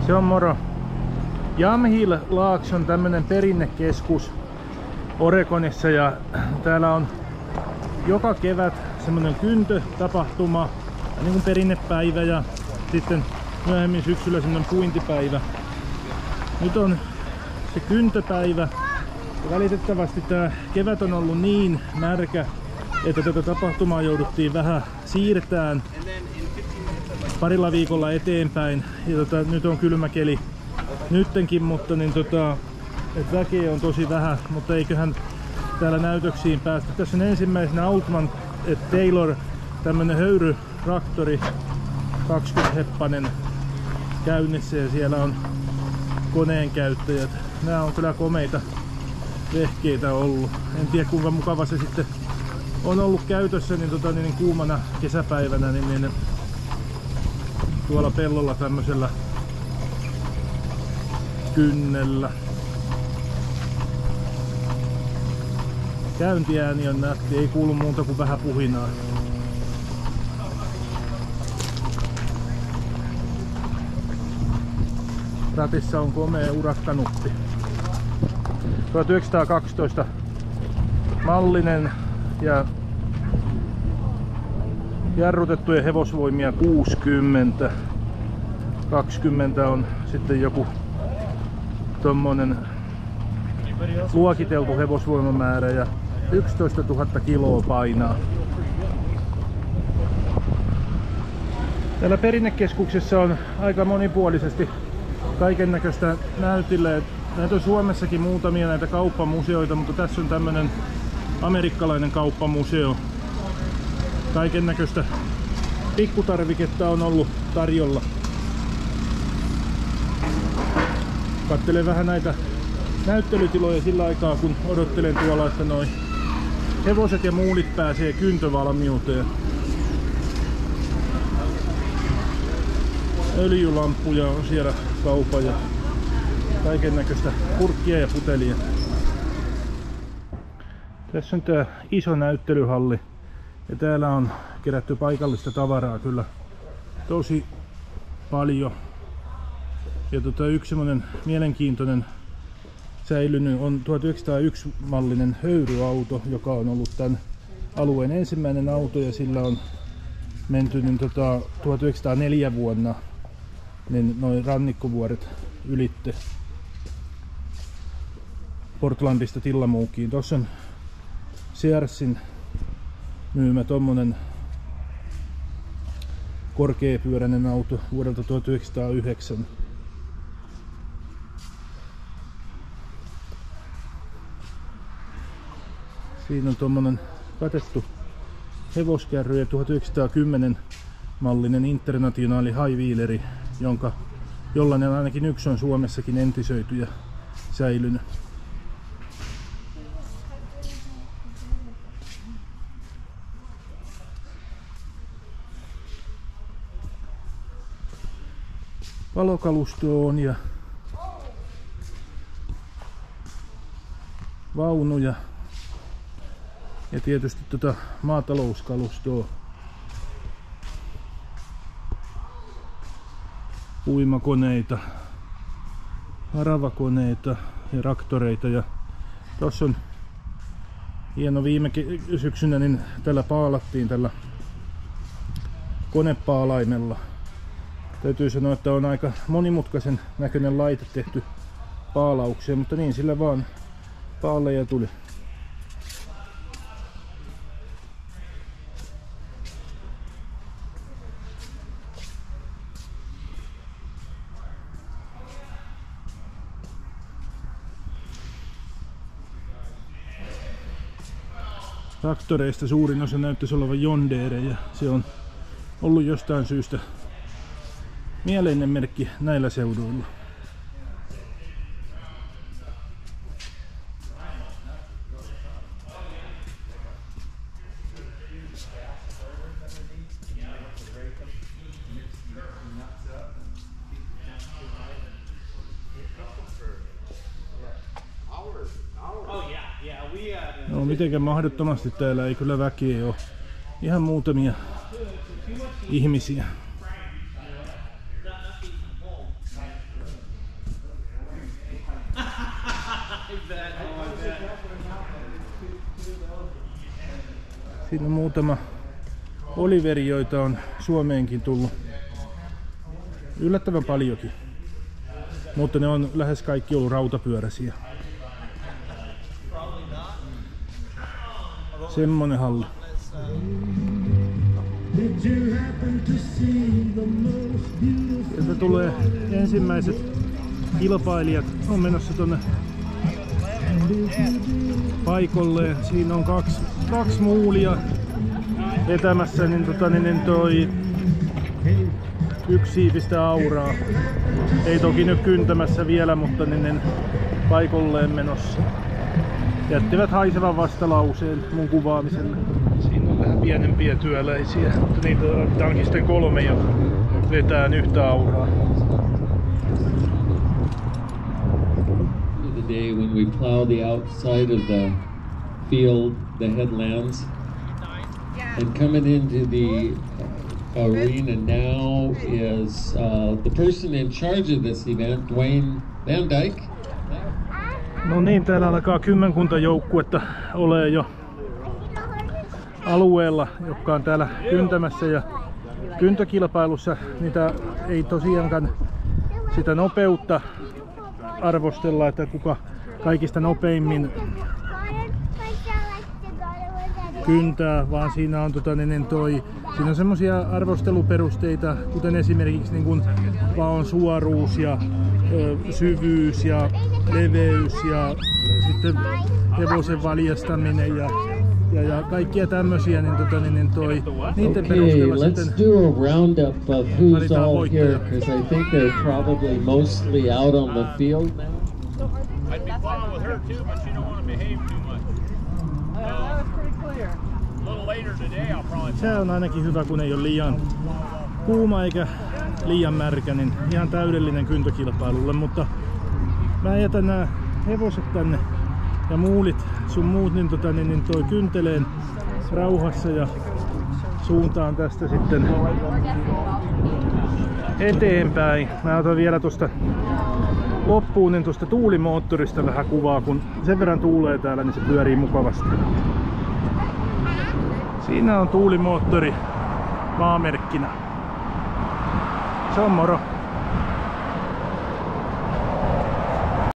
Se on moro. Yamhill Lodge on tämmönen perinnekeskus Oregonissa ja täällä on joka kevät semmonen kyntötapahtuma, niin kuin perinnepäivä ja sitten myöhemmin syksyllä semmonen puintipäivä. Nyt on se kyntöpäivä ja valitettavasti tää kevät on ollut niin märkä, että tätä tapahtumaa jouduttiin vähän siirtämään parilla viikolla eteenpäin. Ja nyt on kylmä keli nyttenkin, mutta niin et väkeä on tosi vähän, mutta eiköhän täällä näytöksiin päästä. Tässä on ensimmäisenä Altman Taylor, tämmönen höyrytraktori, 20-heppanen käynnissä ja siellä on koneen käyttäjät. Nämä on kyllä komeita vehkeitä ollut. En tiedä kuinka mukava se sitten on ollut käytössä niin kuumana kesäpäivänä niin tuolla pellolla tämmöisellä kynnellä. Käyntiääni on nähty, ei kuulu muuta kuin vähän puhinaa. Ratissa on komea urakkanuppi. 1912 mallinen ja jarrutettuja hevosvoimia 60. 20 on sitten joku tommonen luokiteltu hevosvoimamäärä ja 11 000 kiloa painaa. Täällä perinnekeskuksessa on aika monipuolisesti kaiken näköistä näytille. Näitä on Suomessakin muutamia näitä kauppamuseoita, mutta tässä on tämmönen amerikkalainen kauppamuseo. Kaiken näköistä pikkutarviketta on ollut tarjolla. Katselen vähän näitä näyttelytiloja sillä aikaa, kun odottelen tuolla, että noi hevoset ja muulit pääsee kyntövalmiuteen. Öljylamppuja on siellä kaupan ja kaiken näköistä purkkia ja putelia. Tässä on tää iso näyttelyhalli ja täällä on kerätty paikallista tavaraa kyllä tosi paljon. Ja yksi semmonen mielenkiintoinen säilynyt on 1901 mallinen höyryauto, joka on ollut tämän alueen ensimmäinen auto ja sillä on menty 1904 vuonna niin noin rannikkovuoret ylitte Portlandista Tillamookkiin. Tuossa on Searsin myymä tommonen korkeapyöräinen auto vuodelta 1909. Siinä on tommonen katettu hevoskärry ja 1910 mallinen Internationali High Wheeleri, jollainen ainakin yksi on Suomessakin entisöity ja säilynyt. Palokalustoa on ja vaunuja ja tietysti maatalouskalustoa. Uimakoneita, haravakoneita ja traktoreita ja tuossa on hieno viime syksynä niin tällä paalattiin tällä konepaalaimella. Täytyy sanoa, että on aika monimutkaisen näköinen laite tehty paalaukseen, mutta niin sillä vaan paaleja tuli. Traktoreista suurin osa näyttäisi olevan John Deere ja se on ollut jostain syystä mieleinen merkki näillä seuduilla. No mitenkään mahdottomasti täällä ei kyllä väkeä ole. Ihan muutamia ihmisiä. Siinä on muutama Oliveri, joita on Suomeenkin tullut yllättävän paljonkin. Mutta ne on lähes kaikki ollut rautapyöräisiä. Semmonen halli. Sieltä tulee ensimmäiset kilpailijat. On menossa tonne paikolle. Siinä on kaksi muulia vetämässä niin toi yksi siipistä auraa. Ei toki nyt kyntämässä vielä, mutta niin paikolleen menossa. Jättivät haisevan vastalauseen mun kuvaamiselle. Siinä on vähän pienempiä työläisiä, mutta niitä onkin sitten 3 ja vetää yhtä auraa. The day when we plow the outside of the field, the headlands, and coming into the arena now is the person in charge of this event, Dwayne Van Dyke. No niin, täällä alkaa kymmenkunta joukkuetta ole jo alueella, jotka on täällä kyntämässä, ja kyntökilpailussa niitä ei tosiaankaan sitä nopeutta arvostella, että kuka kaikista nopeimmin kyntää, vaan siinä on siinä on semmosia arvosteluperusteita, kuten esimerkiksi niin kuin vaon suoruus ja syvyys ja leveys ja sitten hevosen valjastaminen ja kaikkia tämmösiä, niiden perusteella let's sitten do a roundup of who's all here, because I think they're probably mostly out on the field now. I'd be following with her too, but she don't want to behave too much. That was pretty clear. A little later today, I'll probably. se on ainakin hyvä, kun ei ole liian kuuma eikä liian märkä, niin ihan täydellinen kyntökilpailulle, mutta mä jätän nämä hevoset tänne ja muulit sun muut niin toi kynteleen rauhassa ja suuntaan tästä sitten eteenpäin. Mä otan vielä tuosta loppuun niin tuosta tuulimoottorista vähän kuvaa, kun sen verran tuulee täällä, niin se pyörii mukavasti. Siinä on tuulimoottori maamerkkinä. Se on moro.